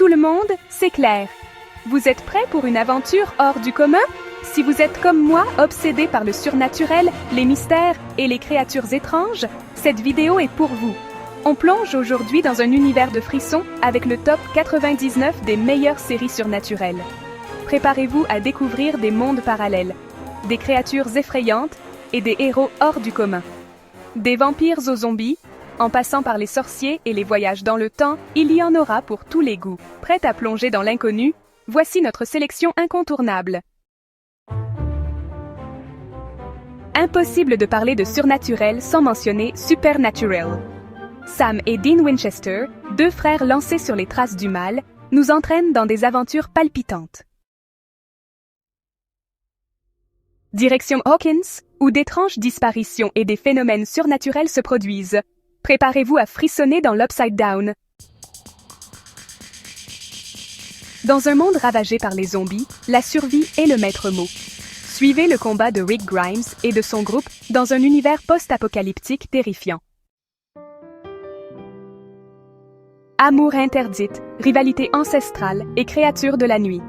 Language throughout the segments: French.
tout le monde, c'est Claire. Vous êtes prêts pour une aventure hors du commun? Si vous êtes comme moi, obsédé par le surnaturel, les mystères et les créatures étranges, cette vidéo est pour vous. On plonge aujourd'hui dans un univers de frissons avec le top 99 des meilleures séries surnaturelles. Préparez-vous à découvrir des mondes parallèles, des créatures effrayantes et des héros hors du commun. Des vampires aux zombies, en passant par les sorciers et les voyages dans le temps, il y en aura pour tous les goûts. Prête à plonger dans l'inconnu? Voici notre sélection incontournable. Impossible de parler de surnaturel sans mentionner Supernatural. Sam et Dean Winchester, deux frères lancés sur les traces du mal, nous entraînent dans des aventures palpitantes. Direction Hawkins, où d'étranges disparitions et des phénomènes surnaturels se produisent. Préparez-vous à frissonner dans l'Upside Down. Dans un monde ravagé par les zombies, la survie est le maître mot. Suivez le combat de Rick Grimes et de son groupe dans un univers post-apocalyptique terrifiant. Amour interdite, rivalité ancestrale et créatures de la nuit.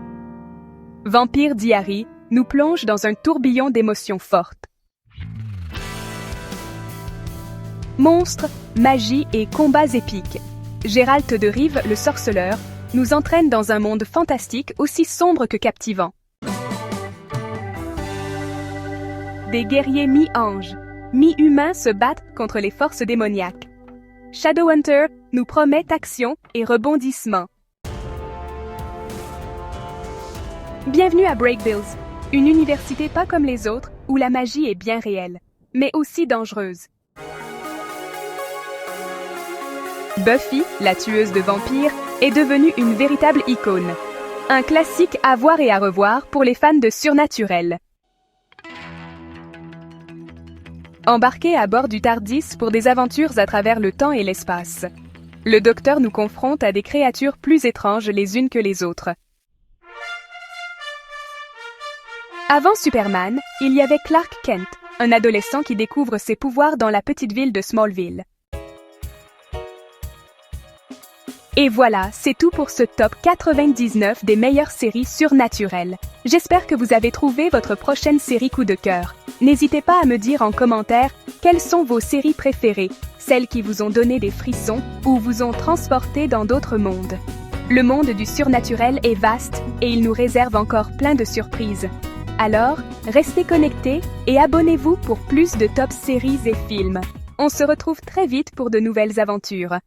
Vampire Diary nous plonge dans un tourbillon d'émotions fortes. Monstres, magie et combats épiques. Géralt de Rive, le sorceleur, nous entraîne dans un monde fantastique aussi sombre que captivant. Des guerriers mi-anges, mi-humains se battent contre les forces démoniaques. Shadowhunter nous promet action et rebondissement. Bienvenue à Breakbills, une université pas comme les autres où la magie est bien réelle, mais aussi dangereuse. Buffy, la tueuse de vampires, est devenue une véritable icône. Un classique à voir et à revoir pour les fans de surnaturel. Embarquez à bord du TARDIS pour des aventures à travers le temps et l'espace. Le Docteur nous confronte à des créatures plus étranges les unes que les autres. Avant Superman, il y avait Clark Kent, un adolescent qui découvre ses pouvoirs dans la petite ville de Smallville. Et voilà, c'est tout pour ce top 99 des meilleures séries surnaturelles. J'espère que vous avez trouvé votre prochaine série coup de cœur. N'hésitez pas à me dire en commentaire quelles sont vos séries préférées, celles qui vous ont donné des frissons ou vous ont transporté dans d'autres mondes. Le monde du surnaturel est vaste et il nous réserve encore plein de surprises. Alors, restez connectés et abonnez-vous pour plus de top séries et films. On se retrouve très vite pour de nouvelles aventures.